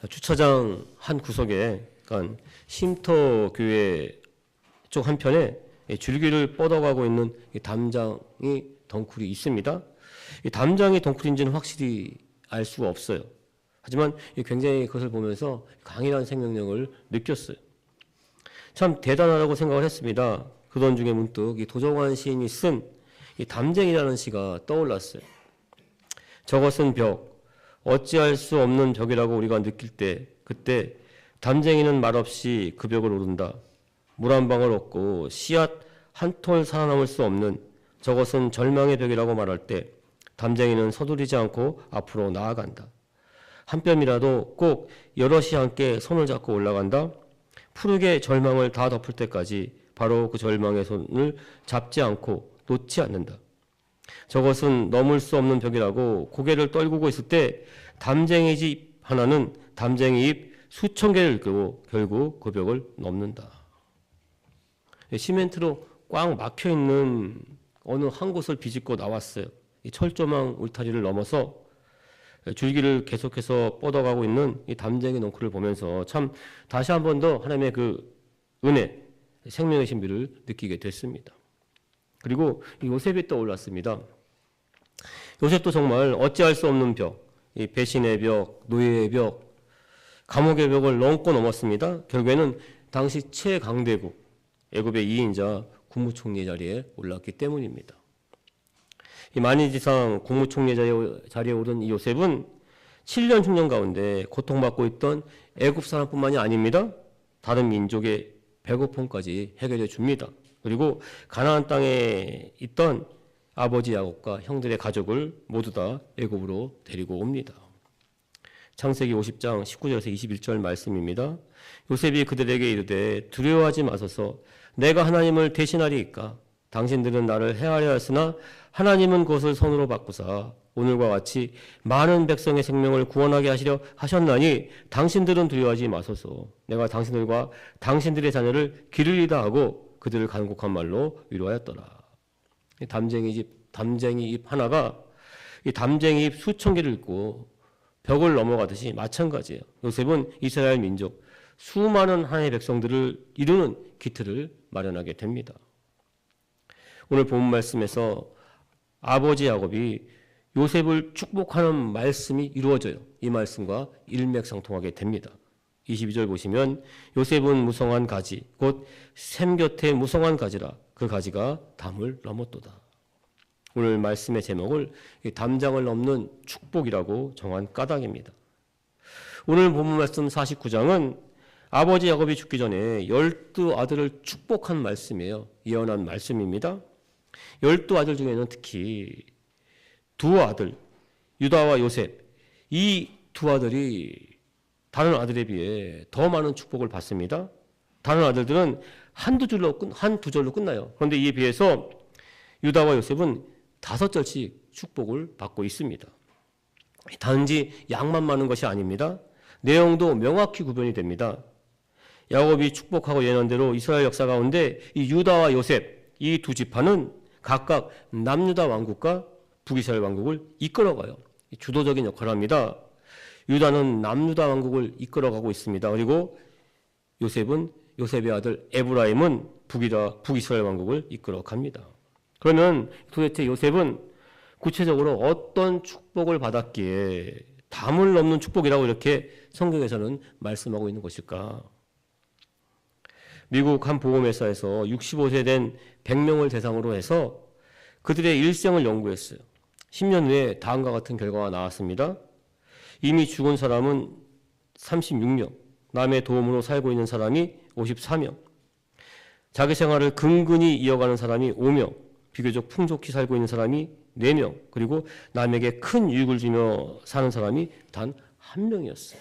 주차장 한 구석에, 그러니까 쉼터 교회 쪽 한편에 줄기를 뻗어가고 있는 담장이 덩쿨이 있습니다. 이 담장이 덩쿨인지는 확실히 알 수가 없어요. 하지만 굉장히 그것을 보면서 강인한 생명력을 느꼈어요. 참 대단하다고 생각을 했습니다. 그런 중에 문득 이 도정환 시인이 쓴 이 담쟁이라는 시가 떠올랐어요. 저것은 벽, 어찌할 수 없는 벽이라고 우리가 느낄 때, 그때 담쟁이는 말없이 그 벽을 오른다. 물 한 방울 얻고 씨앗 한 톨 살아남을 수 없는 저것은 절망의 벽이라고 말할 때 담쟁이는 서두르지 않고 앞으로 나아간다. 한 뼘이라도 꼭 여럿이 함께 손을 잡고 올라간다. 푸르게 절망을 다 덮을 때까지 바로 그 절망의 손을 잡지 않고 놓지 않는다. 저것은 넘을 수 없는 벽이라고 고개를 떨구고 있을 때 담쟁이 집 하나는 담쟁이 잎 수천 개를 이끌고 결국 그 벽을 넘는다. 시멘트로 꽉 막혀있는 어느 한 곳을 비집고 나왔어요. 이 철조망 울타리를 넘어서 줄기를 계속해서 뻗어가고 있는 이 담쟁이 넝쿨을 보면서 참 다시 한 번 더 하나님의 그 은혜, 생명의 신비를 느끼게 됐습니다. 그리고 요셉이 떠올랐습니다. 요셉도 정말 어찌할 수 없는 벽, 이 배신의 벽, 노예의 벽, 감옥의 벽을 넘고 넘었습니다. 결국에는 당시 최강대국 애굽의 2인자 국무총리 자리에 올랐기 때문입니다. 이 만인지상 국무총리 자리에 오른 이 요셉은 7년 흉년 가운데 고통받고 있던 애굽 사람뿐만이 아닙니다. 다른 민족의 배고픔까지 해결해 줍니다. 그리고 가나안 땅에 있던 아버지 야곱과 형들의 가족을 모두 다 애굽으로 데리고 옵니다. 창세기 50장 19절에서 21절 말씀입니다. 요셉이 그들에게 이르되 두려워하지 마소서 내가 하나님을 대신하리이까 당신들은 나를 해하려 하였으나 하나님은 그것을 손으로 바꾸사 오늘과 같이 많은 백성의 생명을 구원하게 하시려 하셨나니 당신들은 두려워하지 마소서 내가 당신들과 당신들의 자녀를 기르리다 하고 그들을 간곡한 말로 위로하였더라. 담쟁이 잎 하나가 이 담쟁이 잎 수천 개를 잇고 벽을 넘어가듯이 마찬가지예요. 요셉은 이스라엘 민족 수많은 하나님의 백성들을 이루는 기틀을 마련하게 됩니다. 오늘 본 말씀에서 아버지 야곱이 요셉을 축복하는 말씀이 이루어져요. 이 말씀과 일맥상통하게 됩니다. 22절 보시면 요셉은 무성한 가지 곧 샘 곁에 무성한 가지라 그 가지가 담을 넘었도다. 오늘 말씀의 제목을 담장을 넘는 축복이라고 정한 까닭입니다. 오늘 본문 말씀 49장은 아버지 야곱이 죽기 전에 12아들을 축복한 말씀이에요. 예언한 말씀입니다. 12아들 중에는 특히 두 아들 유다와 요셉 이 두 아들이 다른 아들에 비해 더 많은 축복을 받습니다. 다른 아들들은 한두 절로 끝나요. 그런데 이에 비해서 유다와 요셉은 5절씩 축복을 받고 있습니다. 단지 양만 많은 것이 아닙니다. 내용도 명확히 구별이 됩니다. 야곱이 축복하고 예언한 대로 이스라엘 역사 가운데 이 유다와 요셉 이 두 지파는 각각 남유다 왕국과 북이스라엘 왕국을 이끌어가요. 주도적인 역할을 합니다. 유다는 남유다 왕국을 이끌어가고 있습니다. 그리고 요셉의 아들 에브라임은 북이스라엘 왕국을 이끌어갑니다. 그러면 도대체 요셉은 구체적으로 어떤 축복을 받았기에 담을 넘는 축복이라고 이렇게 성경에서는 말씀하고 있는 것일까? 미국 한 보험회사에서 65세 된 100명을 대상으로 해서 그들의 일생을 연구했어요. 10년 후에 다음과 같은 결과가 나왔습니다. 이미 죽은 사람은 36명, 남의 도움으로 살고 있는 사람이 54명, 자기 생활을 근근히 이어가는 사람이 5명, 비교적 풍족히 살고 있는 사람이 4명, 그리고 남에게 큰 유익을 주며 사는 사람이 단 1명이었어요.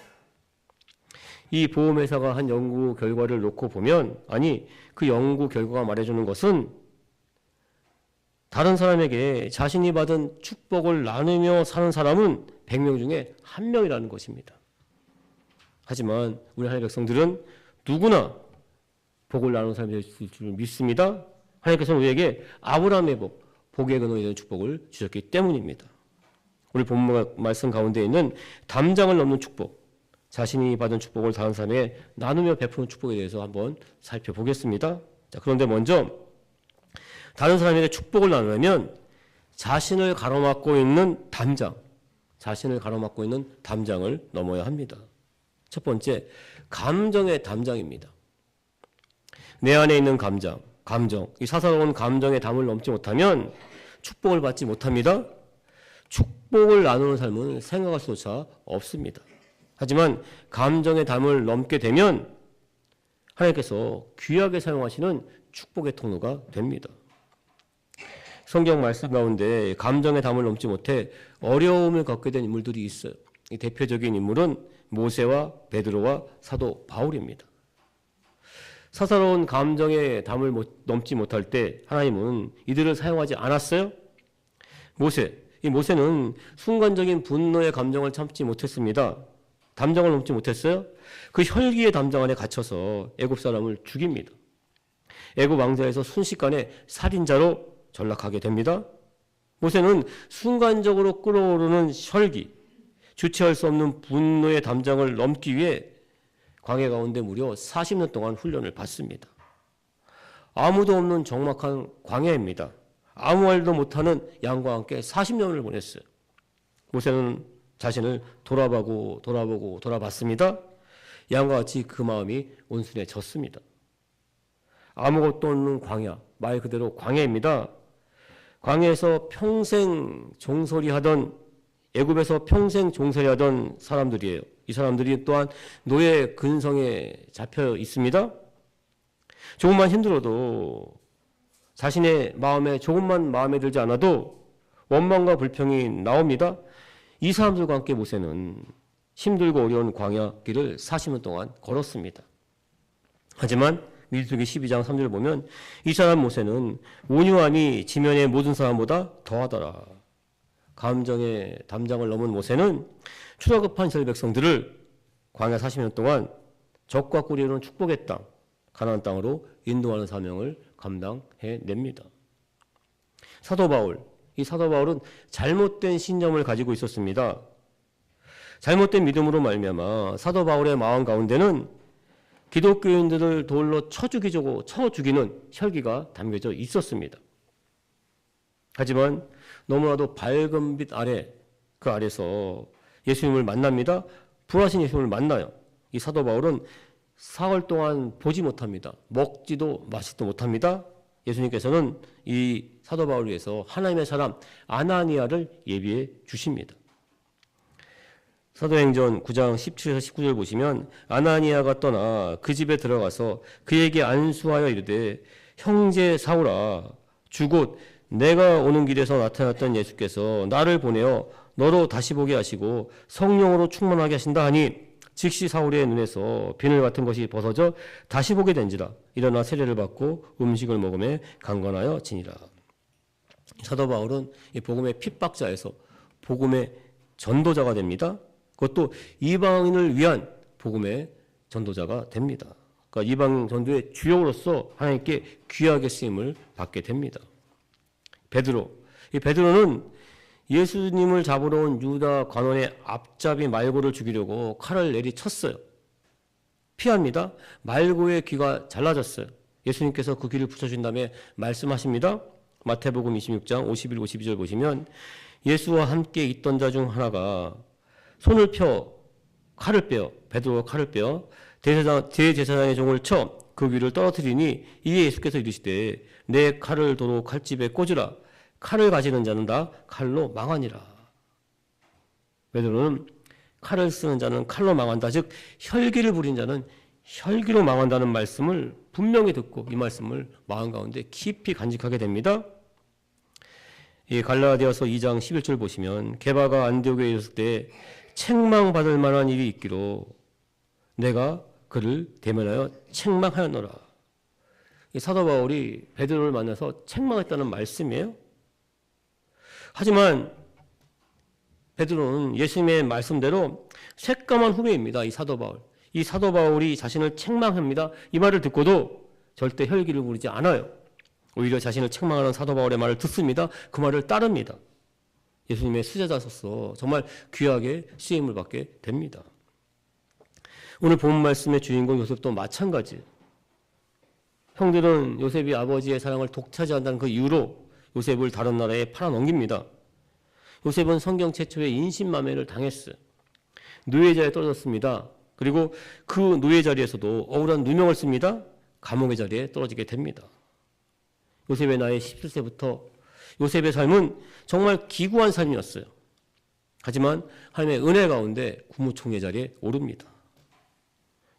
이 보험회사가 한 연구 결과를 놓고 보면 그 연구 결과가 말해주는 것은 다른 사람에게 자신이 받은 축복을 나누며 사는 사람은 100명 중에 1명이라는 것입니다. 하지만 우리 하나님의 백성들은 누구나 복을 나누는 사람이 될 줄 믿습니다. 하나님께서는 우리에게 아브라함의 복의 근원이 되는 축복을 주셨기 때문입니다. 우리 본문 말씀 가운데 있는 담장을 넘는 축복, 자신이 받은 축복을 다른 사람에게 나누며 베푸는 축복에 대해서 한번 살펴보겠습니다. 자, 그런데 먼저 다른 사람에게 축복을 나누려면 자신을 가로막고 있는 담장을 넘어야 합니다. 첫 번째, 감정의 담장입니다. 내 안에 있는 감정, 이 사사로운 감정의 담을 넘지 못하면 축복을 받지 못합니다. 축복을 나누는 삶은 생각할 수조차 없습니다. 하지만 감정의 담을 넘게 되면 하나님께서 귀하게 사용하시는 축복의 통로가 됩니다. 성경 말씀 가운데 감정의 담을 넘지 못해 어려움을 겪게 된 인물들이 있어요. 이 대표적인 인물은 모세와 베드로와 사도 바울입니다. 사사로운 감정의 담을 넘지 못할 때 하나님은 이들을 사용하지 않았어요. 모세는 순간적인 분노의 감정을 참지 못했습니다. 담장을 넘지 못했어요. 그 혈기의 담장 안에 갇혀서 애굽 사람을 죽입니다. 애굽 왕자에서 순식간에 살인자로 전락하게 됩니다. 모세는 순간적으로 끓어오르는 혈기, 주체할 수 없는 분노의 담장을 넘기 위해 광야 가운데 무려 40년 동안 훈련을 받습니다. 아무도 없는 적막한 광야입니다. 아무 말도 못하는 양과 함께 40년을 보냈어요. 모세는 자신을 돌아봤습니다. 양과 같이 그 마음이 온순해졌습니다. 아무것도 없는 광야, 말 그대로 광야입니다. 광야에서 평생 종소리하던, 애굽에서 평생 종소리하던 사람들이에요. 이 사람들이 또한 노예 근성에 잡혀 있습니다. 조금만 힘들어도, 자신의 마음에 조금만 마음에 들지 않아도 원망과 불평이 나옵니다. 이 사람들과 함께 모세는 힘들고 어려운 광야 길을 40년 동안 걸었습니다. 하지만 민수기 12장 3절을 보면 이 사람 모세는 온유함이 지면의 모든 사람보다 더하더라. 감정의 담장을 넘은 모세는 추락급한 이스라엘 백성들을 광야 40년 동안 적과 꿀이 축복의 땅, 가나안 땅으로 인도하는 사명을 감당해냅니다. 이 사도 바울은 잘못된 신념을 가지고 있었습니다. 잘못된 믿음으로 말미암아 사도 바울의 마음 가운데는 기독교인들을 돌로 쳐 죽이는 혈기가 담겨져 있었습니다. 하지만 너무나도 밝은 빛 아래, 그 아래서 예수님을 만납니다. 부활하신 예수님을 만나요. 이 사도 바울은 사흘 동안 보지 못합니다. 먹지도 마시지도 못합니다. 예수님께서는 이 사도 바울을 위해서 하나님의 사람 아나니아를 예비해 주십니다. 사도행전 9장 17에서 19절 보시면 아나니아가 떠나 그 집에 들어가서 그에게 안수하여 이르되 형제 사울아 주곧 내가 오는 길에서 나타났던 예수께서 나를 보내어 너로 다시 보게 하시고 성령으로 충만하게 하신다 하니 즉시 사울의 눈에서 비늘 같은 것이 벗어져 다시 보게 된지라. 일어나 세례를 받고 음식을 먹으며 강건하여 지니라. 사도 바울은 이 복음의 핍박자에서 복음의 전도자가 됩니다. 그것도 이방인을 위한 복음의 전도자가 됩니다. 그러니까 이방 전도의 주역으로서 하나님께 귀하게 쓰임을 받게 됩니다. 이 베드로는 예수님을 잡으러 온 유다 관원의 앞잡이 말고를 죽이려고 칼을 내리쳤어요. 피합니다. 말고의 귀가 잘라졌어요. 예수님께서 그 귀를 붙여준 다음에 말씀하십니다. 마태복음 26장 51, 52절 보시면 예수와 함께 있던 자 중 하나가 손을 펴 베드로가 칼을 빼어 대제사장의 종을 쳐 그 귀를 떨어뜨리니 이에 예수께서 이르시되 내 칼을 도로 칼집에 꽂으라. 칼을 가지는 자는 다 칼로 망하니라. 베드로는 칼을 쓰는 자는 칼로 망한다. 즉 혈기를 부린 자는 혈기로 망한다는 말씀을 분명히 듣고 이 말씀을 마음 가운데 깊이 간직하게 됩니다. 이 갈라디아서 2장 11절 보시면 게바가 안디옥에 있을 때 책망받을 만한 일이 있기로 내가 그를 대면하여 책망하였노라. 이 사도 바울이 베드로를 만나서 책망했다는 말씀이에요. 하지만 베드로는 예수님의 말씀대로 새까만 후배입니다. 이 사도 바울이 자신을 책망합니다. 이 말을 듣고도 절대 혈기를 부리지 않아요. 오히려 자신을 책망하는 사도 바울의 말을 듣습니다. 그 말을 따릅니다. 예수님의 수제자로서 정말 귀하게 쓰임을 받게 됩니다. 오늘 본 말씀의 주인공 요셉도 마찬가지예요. 형들은 요셉이 아버지의 사랑을 독차지한다는 그 이유로 요셉을 다른 나라에 팔아넘깁니다. 요셉은 성경 최초의 인신마매를 당했어요. 노예자리에 떨어졌습니다. 그리고 그 노예 자리에서도 억울한 누명을 씁니다. 감옥의 자리에 떨어지게 됩니다. 요셉의 나이 17세부터 요셉의 삶은 정말 기구한 삶이었어요. 하지만 하나님의 은혜 가운데 국무총리 자리에 오릅니다.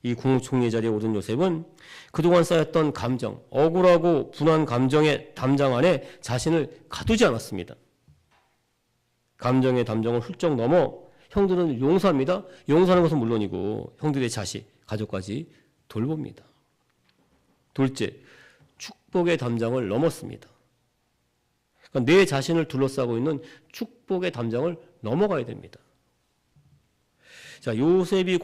이 국무총리 자리에 오른 요셉은 그동안 쌓였던 감정, 억울하고 분한 감정의 담장 안에 자신을 가두지 않았습니다. 감정의 담장을 훌쩍 넘어 형들은 용서합니다. 용서하는 것은 물론이고 형들의 자식, 가족까지 돌봅니다. 둘째, 축복의 담장을 넘었습니다. 그러니까 내 자신을 둘러싸고 있는 축복의 담장을 넘어가야 됩니다. 자, 요셉이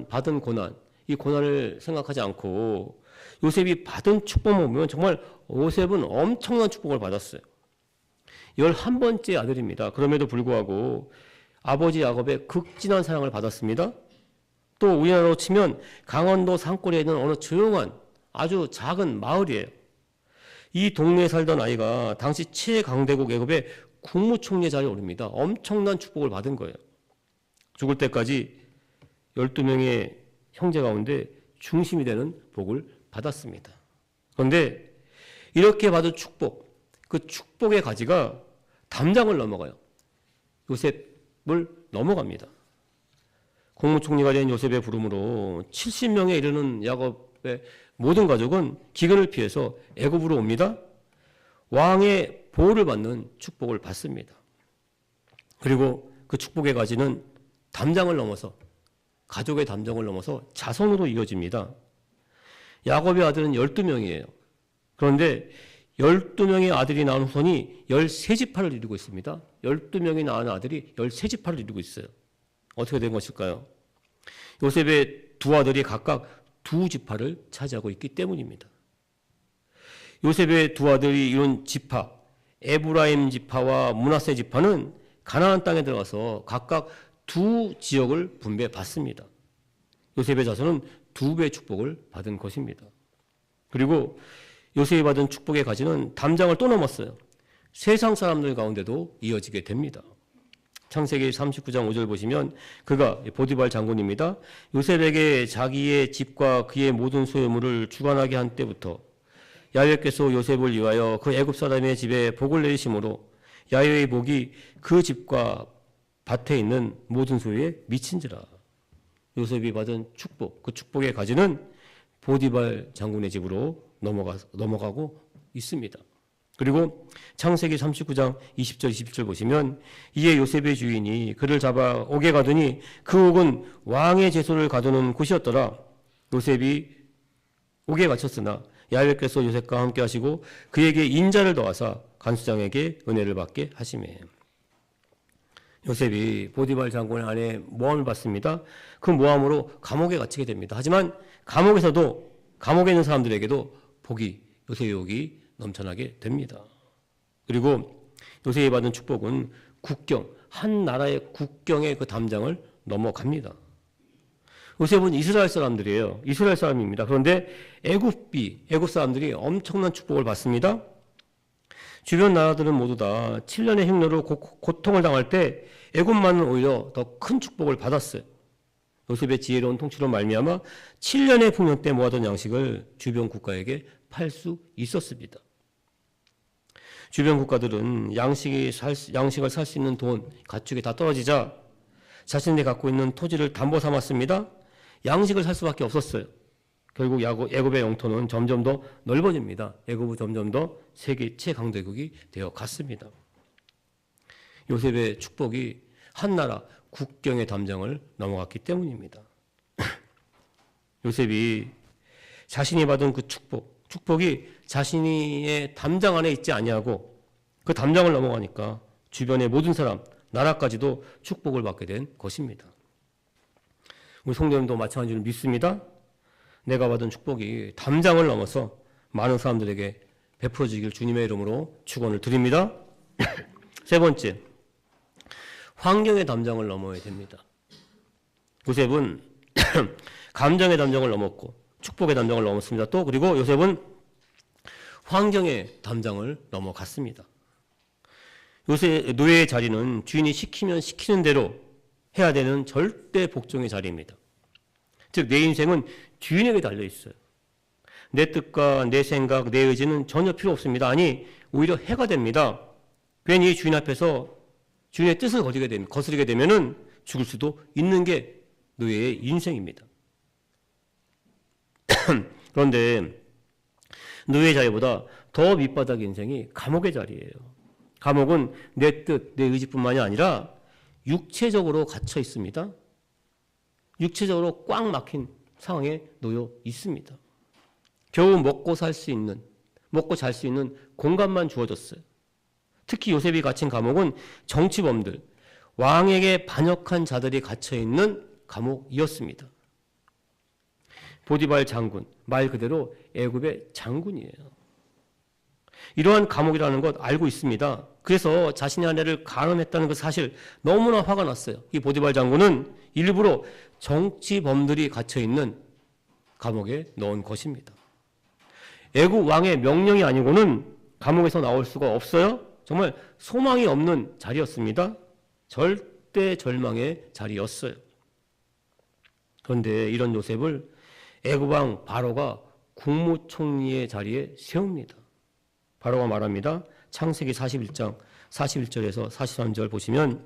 받은 고난, 이 고난을 생각하지 않고 요셉이 받은 축복을 보면 정말 요셉은 엄청난 축복을 받았어요. 11번째 아들입니다. 그럼에도 불구하고 아버지 야곱의 극진한 사랑을 받았습니다. 또 우리나라로 치면 강원도 산골에 있는 어느 조용한 아주 작은 마을이에요. 이 동네에 살던 아이가 당시 최강대국 애굽의 국무총리 자리에 오릅니다. 엄청난 축복을 받은 거예요. 죽을 때까지 12명의 형제 가운데 중심이 되는 복을 받았습니다. 그런데 이렇게 받은 축복, 그 축복의 가지가 담장을 넘어가요. 요셉을 넘어갑니다. 국무총리가 된 요셉의 부름으로 70명에 이르는 야곱의 모든 가족은 기근을 피해서 애굽으로 옵니다. 왕의 보호를 받는 축복을 받습니다. 그리고 그 축복의 가지는 담장을 넘어서 가족의 담장을 넘어서 자손으로 이어집니다. 야곱의 아들은 12명이에요. 그런데 12명의 아들이 낳은 후손이 13지파를 이루고 있습니다. 12명이 낳은 아들이 13지파를 이루고 있어요. 어떻게 된 것일까요? 요셉의 두 아들이 각각 2지파를 차지하고 있기 때문입니다. 요셉의 두 아들이 이룬 지파, 에브라임 지파와 므낫세 지파는 가나안 땅에 들어가서 각각 2지역을 분배받습니다. 요셉의 자손은 2배의 축복을 받은 것입니다. 그리고 요셉이 받은 축복의 가지는 담장을 또 넘었어요. 세상 사람들 가운데도 이어지게 됩니다. 창세기 39장 5절 보시면 그가 보디발 장군입니다. 요셉에게 자기의 집과 그의 모든 소유물을 주관하게 한 때부터 야훼께서 요셉을 위하여 그 애굽 사람의 집에 복을 내리심으로 야훼의 복이 그 집과 밭에 있는 모든 소유에 미친지라. 요셉이 받은 축복, 그 축복의 가지는 보디발 장군의 집으로 넘어가고 있습니다. 그리고 창세기 39장 20절 21절 보시면 이에 요셉의 주인이 그를 잡아 옥에 가두니 그 옥은 왕의 제소를 가두는 곳이었더라. 요셉이 옥에 갇혔으나 야훼께서 요셉과 함께 하시고 그에게 인자를 더하사 간수장에게 은혜를 받게 하시매. 요셉이 보디발 장군의 아내의 모함을 받습니다. 그 모함으로 감옥에 갇히게 됩니다. 하지만 감옥에 있는 사람들에게도 요셉의 복이 넘쳐나게 됩니다. 그리고 요셉이 받은 축복은 한 나라의 국경의 그 담장을 넘어갑니다. 요셉은 이스라엘 사람들이에요. 이스라엘 사람입니다. 그런데 애굽 사람들이 엄청난 축복을 받습니다. 주변 나라들은 모두 다 7년의 흉노로 고통을 당할 때 애굽만은 오히려 더 큰 축복을 받았어요. 요셉의 지혜로운 통치로 말미암아 7년의 풍년 때 모아둔 양식을 주변 국가에게 팔 수 있었습니다. 주변 국가들은 양식을 살 수 있는 돈, 가축이 다 떨어지자 자신들이 갖고 있는 토지를 담보 삼았습니다. 양식을 살 수밖에 없었어요. 결국 애굽의 영토는 점점 더 넓어집니다. 애굽은 점점 더 세계 최강대국이 되어 갔습니다. 요셉의 축복이 한 나라 국경의 담장을 넘어갔기 때문입니다. 요셉이 자신이 받은 그 축복이 자신의 담장 안에 있지 아니하고 그 담장을 넘어가니까 주변의 모든 사람, 나라까지도 축복을 받게 된 것입니다. 우리 성도님도 마찬가지로 믿습니다. 내가 받은 축복이 담장을 넘어서 많은 사람들에게 베풀어지길 주님의 이름으로 축원을 드립니다. 세 번째, 환경의 담장을 넘어야 됩니다. 요셉은 감정의 담정을 넘었고 축복의 담정을 넘었습니다. 또 그리고 요셉은 환경의 담정을 넘어갔습니다. 요새 노예의 자리는 주인이 시키면 시키는 대로 해야 되는 절대 복종의 자리입니다. 즉 내 인생은 주인에게 달려 있어요. 내 뜻과 내 생각, 내 의지는 전혀 필요 없습니다. 아니 오히려 해가 됩니다. 괜히 주인 앞에서 주인의 뜻을 거스르게 되면은 죽을 수도 있는 게 노예의 인생입니다. 그런데 노예의 자리보다 더 밑바닥의 인생이 감옥의 자리예요. 감옥은 내 뜻, 내 의지뿐만이 아니라 육체적으로 갇혀 있습니다. 육체적으로 꽉 막힌 상황에 놓여 있습니다. 겨우 먹고 살 수 있는, 먹고 잘 수 있는 공간만 주어졌어요. 특히 요셉이 갇힌 감옥은 정치범들, 왕에게 반역한 자들이 갇혀 있는 감옥이었습니다. 보디발 장군, 말 그대로 애굽의 장군이에요. 이러한 감옥이라는 것 알고 있습니다. 그래서 자신의 아내를 간음했다는 그 사실 너무나 화가 났어요. 이 보디발 장군은 일부러 정치범들이 갇혀있는 감옥에 넣은 것입니다. 애굽 왕의 명령이 아니고는 감옥에서 나올 수가 없어요. 정말 소망이 없는 자리였습니다. 절대 절망의 자리였어요. 그런데 이런 요셉을 애굽 왕 바로가 국무총리의 자리에 세웁니다. 바로가 말합니다. 창세기 41장 41절에서 43절 보시면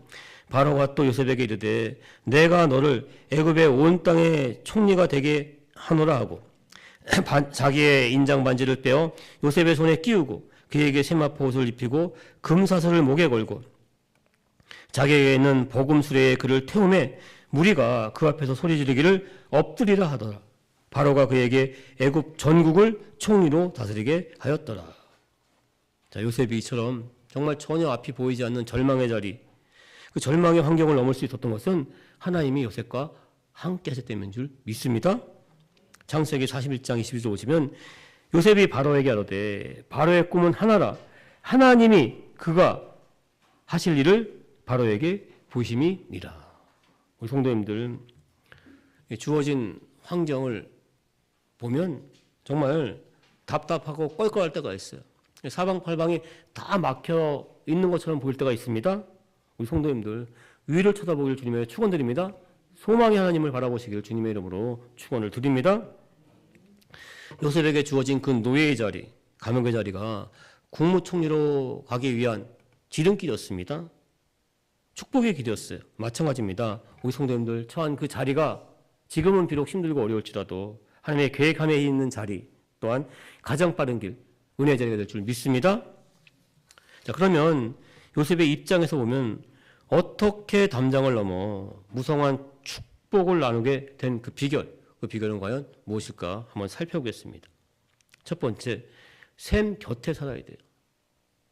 바로가 또 요셉에게 이르되 내가 너를 애굽의 온 땅의 총리가 되게 하노라 하고 자기의 인장 반지를 빼어 요셉의 손에 끼우고 그에게 세마포 옷을 입히고 금사슬을 목에 걸고 자기에게 있는 버금수레에 그를 태우매 무리가 그 앞에서 소리 지르기를 엎드리라 하더라. 바로가 그에게 애굽 전국을 총리로 다스리게 하였더라. 자, 요셉이 이처럼 정말 전혀 앞이 보이지 않는 절망의 자리, 그 절망의 환경을 넘을 수 있었던 것은 하나님이 요셉과 함께 하셨다는 줄 믿습니다. 창세기 41장 22절 보시면 요셉이 바로에게 하되 바로의 꿈은 하나라. 하나님이 그가 하실 일을 바로에게 보심이니라. 우리 성도님들, 주어진 환경을 보면 정말 답답하고 껄껄할 때가 있어요. 사방팔방이 다 막혀 있는 것처럼 보일 때가 있습니다. 우리 성도님들 위를 쳐다보길 주님의 축원드립니다. 소망의 하나님을 바라보시길 주님의 이름으로 축원을 드립니다. 요셉에게 주어진 그 노예의 자리, 감옥의 자리가 국무총리로 가기 위한 지름길이었습니다. 축복의 길이었어요. 마찬가지입니다. 우리 성도님들 처한 그 자리가 지금은 비록 힘들고 어려울지라도 하나님의 계획 안에 있는 자리 또한 가장 빠른 길, 은혜의 자리가 될 줄 믿습니다. 자, 그러면 요셉의 입장에서 보면 어떻게 담장을 넘어 무성한 축복을 나누게 된 그 비결은 과연 무엇일까 한번 살펴보겠습니다. 첫 번째, 샘 곁에 살아야 돼요.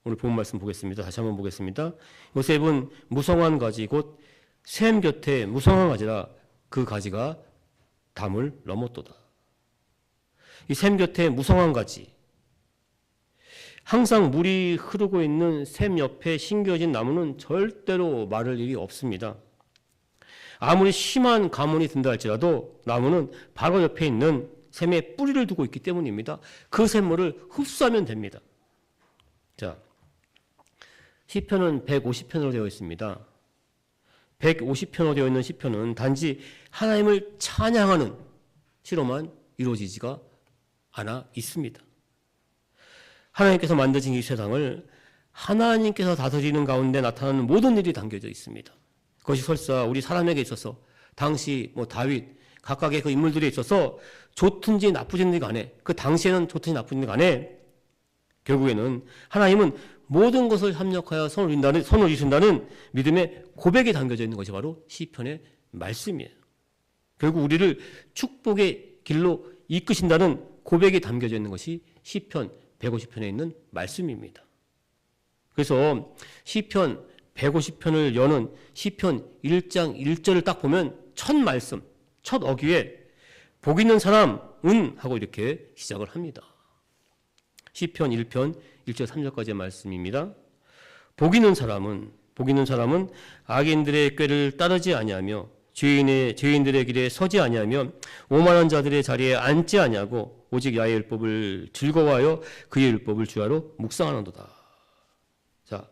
오늘 본 말씀 보겠습니다. 다시 한번 보겠습니다. 요셉은 무성한 가지 곧 샘 곁에 무성한 가지라 그 가지가 담을 넘었도다. 이 샘 곁에 무성한 가지, 항상 물이 흐르고 있는 샘 옆에 심겨진 나무는 절대로 마를 일이 없습니다. 아무리 심한 가뭄이 든다 할지라도 나무는 바로 옆에 있는 샘에 뿌리를 두고 있기 때문입니다. 그 샘물을 흡수하면 됩니다. 자, 시편은 150편으로 되어 있습니다. 150편으로 되어 있는 시편은 단지 하나님을 찬양하는 시로만 이루어지지가 않아 있습니다. 하나님께서 만드신 이 세상을 하나님께서 다스리는 가운데 나타나는 모든 일이 담겨져 있습니다. 그것이 설사 우리 사람에게 있어서 당시 다윗 각각의 그 인물들에 있어서 좋든지 나쁘든지 간에 그 당시에는 좋든지 나쁘든지 간에 결국에는 하나님은 모든 것을 합력하여 선을 이룬다는 믿음의 고백이 담겨져 있는 것이 바로 시편의 말씀이에요. 결국 우리를 축복의 길로 이끄신다는 고백이 담겨져 있는 것이 시편 150편에 있는 말씀입니다. 그래서 시편 150편을 여는 시편 1장 1절을 딱 보면 첫 말씀, 첫 어귀에 복 있는 사람은 하고 이렇게 시작을 합니다. 시편 1편 1절 3절까지의 말씀입니다. 복 있는 사람은 악인들의 꾀를 따르지 아니하며 죄인들의 길에 서지 아니하며 오만한 자들의 자리에 앉지 아니하고 오직 야의 율법을 즐거워하여 그의 율법을 주야로 묵상하는도다. 자,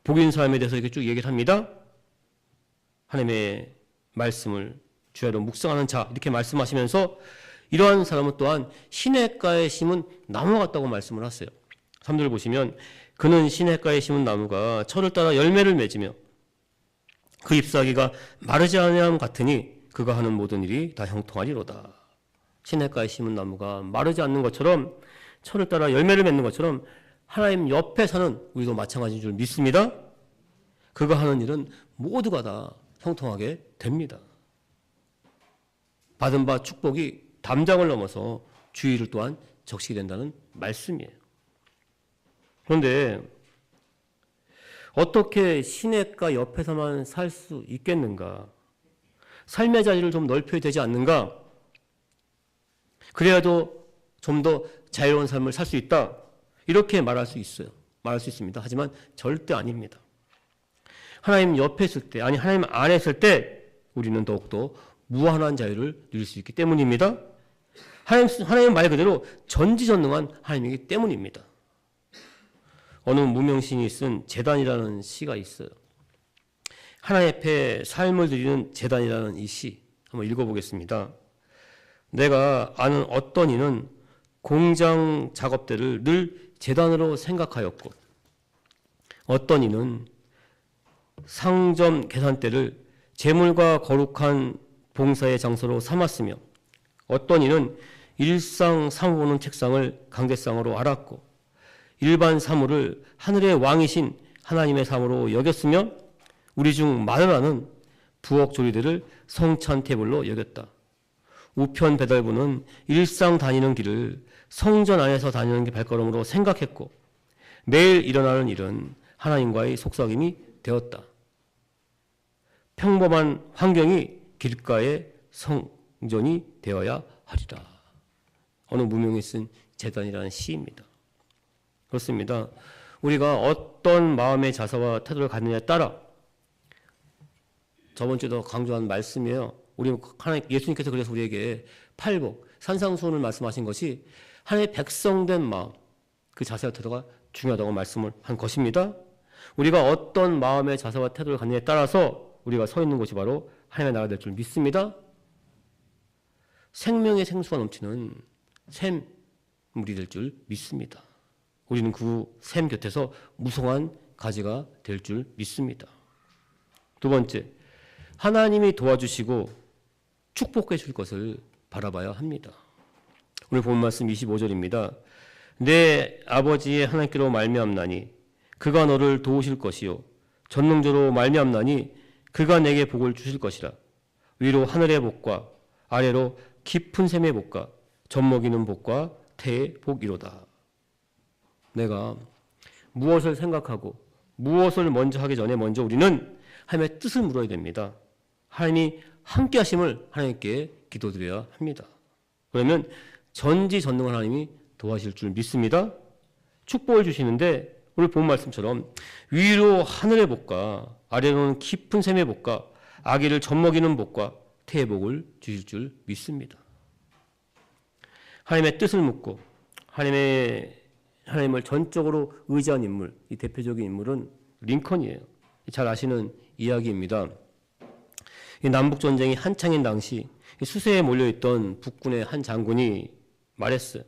복 있는 사람에 대해서 이렇게 쭉 얘기를 합니다. 하나님의 말씀을 주야로 묵상하는 자 이렇게 말씀하시면서 이러한 사람은 또한 시냇가에 심은 나무 같다고 말씀을 하세요. 3절 보시면 그는 시냇가에 심은 나무가 철을 따라 열매를 맺으며 그 잎사귀가 마르지 아니함 같으니 그가 하는 모든 일이 다 형통하리로다. 시냇가에 심은 나무가 마르지 않는 것처럼 철을 따라 열매를 맺는 것처럼 하나님 옆에 사는 우리도 마찬가지인 줄 믿습니다. 그가 하는 일은 모두가 다 형통하게 됩니다. 받은 바 축복이 담장을 넘어서 주의를 또한 적시게 된다는 말씀이에요. 그런데 어떻게 시냇가 옆에서만 살 수 있겠는가? 삶의 자리를 좀 넓혀야 되지 않는가? 그래야도 좀 더 자유로운 삶을 살 수 있다. 이렇게 말할 수 있어요. 말할 수 있습니다. 하지만 절대 아닙니다. 하나님 옆에 있을 때, 아니 하나님 안에 있을 때 우리는 더욱더 무한한 자유를 누릴 수 있기 때문입니다. 하나님 말 그대로 전지전능한 하나님이기 때문입니다. 어느 무명신이 쓴 제단이라는 시가 있어요. 하나님 앞에 삶을 드리는 제단이라는 이 시 한번 읽어보겠습니다. 내가 아는 어떤 이는 공장 작업대를 늘 제단으로 생각하였고 어떤 이는 상점 계산대를 재물과 거룩한 봉사의 장소로 삼았으며 어떤 이는 일상 사무보는 책상을 강대상으로 알았고 일반 사물을 하늘의 왕이신 하나님의 사무로 여겼으며 우리 중 마누라는 부엌 조리대를 성찬 테이블로 여겼다. 우편 배달부는 일상 다니는 길을 성전 안에서 다니는 게 발걸음으로 생각했고 매일 일어나는 일은 하나님과의 속삭임이 되었다. 평범한 환경이 길가의 성전이 되어야 하리라. 어느 무명이 쓴 제단이라는 시입니다. 그렇습니다. 우리가 어떤 마음의 자세와 태도를 갖느냐에 따라 저번 주에도 강조한 말씀이에요. 예수님께서 그래서 우리에게 팔복, 산상수훈을 말씀하신 것이 하나님의 백성된 마음, 그 자세와 태도가 중요하다고 말씀을 한 것입니다. 우리가 어떤 마음의 자세와 태도를 갖느냐에 따라서 우리가 서 있는 곳이 바로 하나님의 나라가 될 줄 믿습니다. 생명의 생수가 넘치는 샘물이 될 줄 믿습니다. 우리는 그 샘 곁에서 무성한 가지가 될 줄 믿습니다. 두 번째, 하나님이 도와주시고 축복해 줄 것을 바라봐야 합니다. 오늘 본 말씀 25절입니다. 내 아버지의 하나님께로 말미암나니 그가 너를 도우실 것이요 전능자로 말미암나니 그가 내게 복을 주실 것이라. 위로 하늘의 복과 아래로 깊은 샘의 복과 젖먹이는 복과 태의 복이로다. 내가 무엇을 생각하고 무엇을 먼저 하기 전에 먼저 우리는 하나님의 뜻을 물어야 됩니다. 하나님이 함께 하심을 하나님께 기도드려야 합니다. 그러면 전지전능한 하나님이 도와주실 줄 믿습니다. 축복을 주시는데 오늘 본 말씀처럼 위로 하늘의 복과 아래로는 깊은 샘의 복과 아기를 젖먹이는 복과 태의 복을 주실 줄 믿습니다. 하나님의 뜻을 묻고 하나님을 전적으로 의지한 인물, 이 대표적인 인물은 링컨이에요. 잘 아시는 이야기입니다. 이 남북전쟁이 한창인 당시 수세에 몰려있던 북군의 한 장군이 말했어요.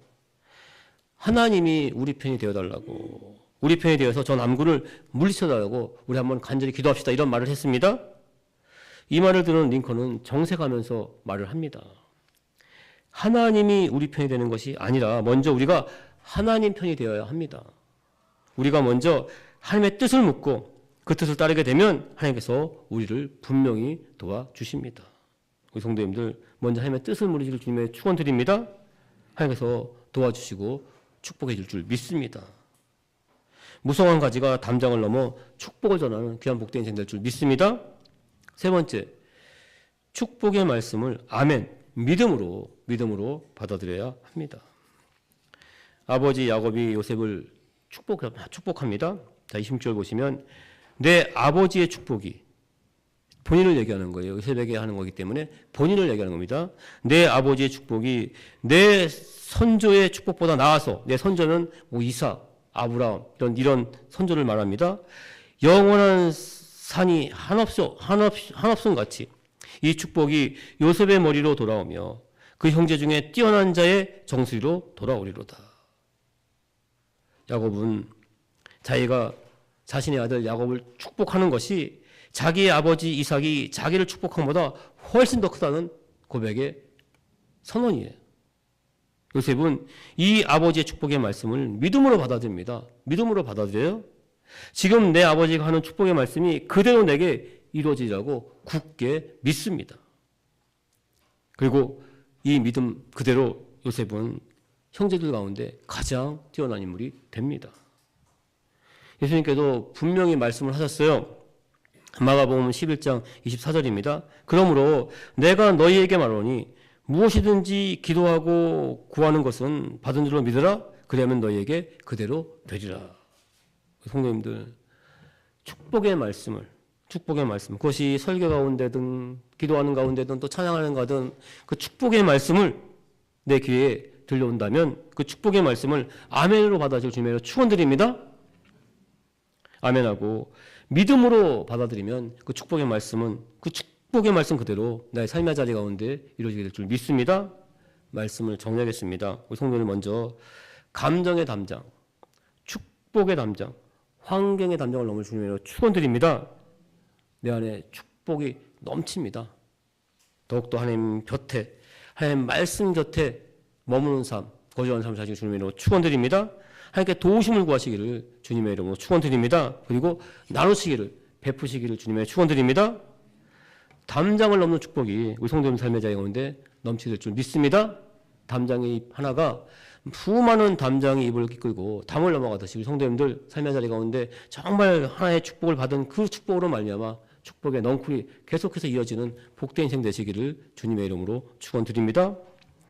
하나님이 우리 편이 되어달라고, 우리 편이 되어서 저 남군을 물리쳐달라고 우리 한번 간절히 기도합시다, 이런 말을 했습니다. 이 말을 들은 링컨은 정색하면서 말을 합니다. 하나님이 우리 편이 되는 것이 아니라 먼저 우리가 하나님 편이 되어야 합니다. 우리가 먼저 하나님의 뜻을 묻고 그 뜻을 따르게 되면 하나님께서 우리를 분명히 도와주십니다. 우리 성도님들 먼저 하나님의 뜻을 물으실 주님의 축원드립니다. 하나님께서 도와주시고 축복해 줄 줄 믿습니다. 무성한 가지가 담장을 넘어 축복을 전하는 귀한 복된 인생 될 줄 믿습니다. 세 번째, 축복의 말씀을 아멘, 믿음으로 받아들여야 합니다. 아버지 야곱이 요셉을 축복합니다. 자, 26절 보시면 내 아버지의 축복이 본인을 얘기하는 거예요. 새벽에 하는 거기 때문에 본인을 얘기하는 겁니다. 내 아버지의 축복이 내 선조의 축복보다 나아서, 내 선조는 뭐 이삭, 아브라함 이런 선조를 말합니다. 영원한 산이 한없음 같이 이 축복이 요셉의 머리로 돌아오며 그 형제 중에 뛰어난 자의 정수리로 돌아오리로다. 야곱은 자기가 자신의 아들 야곱을 축복하는 것이 자기의 아버지 이삭이 자기를 축복한 것보다 훨씬 더 크다는 고백의 선언이에요. 요셉은 이 아버지의 축복의 말씀을 믿음으로 받아들입니다. 믿음으로 받아들여요. 지금 내 아버지가 하는 축복의 말씀이 그대로 내게 이루어지라고 굳게 믿습니다. 그리고 이 믿음 그대로 요셉은 형제들 가운데 가장 뛰어난 인물이 됩니다. 예수님께도 분명히 말씀을 하셨어요. 마가복음 11장 24절입니다. 그러므로 내가 너희에게 말하노니 무엇이든지 기도하고 구하는 것은 받은 줄로 믿으라. 그리하면 너희에게 그대로 되리라. 성도님들, 축복의 말씀, 그것이 설교 가운데든 기도하는 가운데든 또 찬양하는 가든 그 축복의 말씀을 내 귀에 들려온다면 그 축복의 말씀을 아멘으로 받아줄 주님의 축원드립니다. 아멘하고 믿음으로 받아들이면 그 축복의 말씀은 그 축복의 말씀 그대로 나의 삶의 자리 가운데 이루어지게 될 줄 믿습니다. 말씀을 정리하겠습니다. 우리 성도들 먼저 감정의 담장, 축복의 담장, 환경의 담장을 넘을 주님으로 축원드립니다. 내 안에 축복이 넘칩니다. 더욱더 하나님 곁에, 하나님 말씀 곁에 머무는 삶, 거주하는 삶을 사실 주님의 이름으로 축원드립니다. 하나님께 도우심을 구하시기를 주님의 이름으로 축원드립니다. 그리고 나누시기를, 베푸시기를 주님의 축원드립니다. 담장을 넘는 축복이 우리 성도님 삶의 자리 가운데 넘치게 될 줄 믿습니다. 담장의 입 하나가 수많은 담장의 입을 이끌고 담을 넘어가듯이 우리 성도님들 삶의 자리 가운데 정말 하나의 축복을 받은 그 축복으로 말미암아 축복의 넝쿨이 계속해서 이어지는 복된 인생 되시기를 주님의 이름으로 축원드립니다.